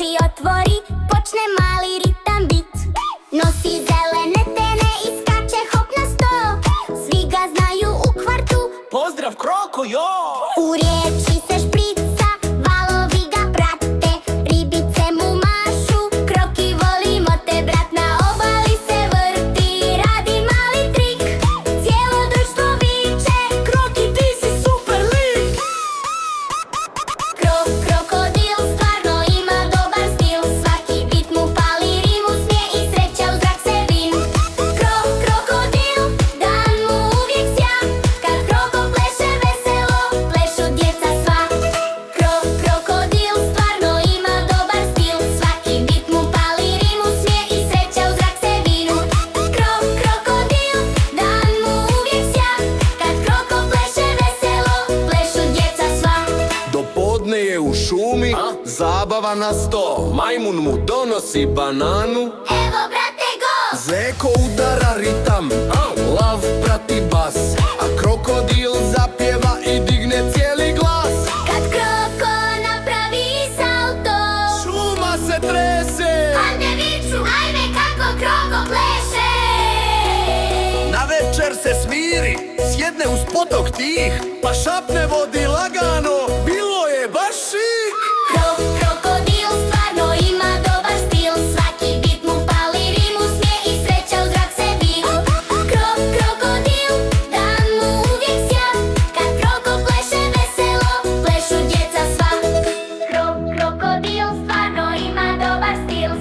oči otvori, počne mali ritam bit. Nosi zelene tene i skače hop na sto. Svi ga znaju u kvartu. Pozdrav Kroko, jo! U riječi se šprica, valovi ga prate. Ribice mu mašu, Kroki volimo te brat. Na obali se vrti, radi mali trik. Cijelo društvo viče, Kroki, ti si super lik! Krokodil stvarno ima dobar stil. Svaki bit mu pali rimu, smije i sreća u zrak se vin. Krokodil, dan mu uvijek sja. Kad Kroko pleše veselo, plešu djeca sva. Krokodil stvarno ima dobar stil. Svaki bit mu pali rimu, smije i sreća u zrak se vinu. Krokodil, dan mu uvijek sja. Kad Kroko pleše veselo, plešu djeca sva. Do podne je u šumi, zabava na sto. Majmun mu donosi bananu, Evo brate go! Zeko udara ritam, lav prati bas, a krokodil zapjeva i digne cijeli glas. Kad Kroko napravi salto, Šuma se trese, padne viču, ajme kako Kroko pleše. na večer se smiri, sjedne uz potok tih, pa šapne vodi lagano, bilo je baš šik. Krokodil stvarno ima dobar stil. Svaki bit mu pali rimu, smije i sreća u zrak se vinu. Krokodil, dan mu uvijek sja. Kad Kroko pleše veselo, plešu djeca sva. Krokodil stvarno ima dobar stil.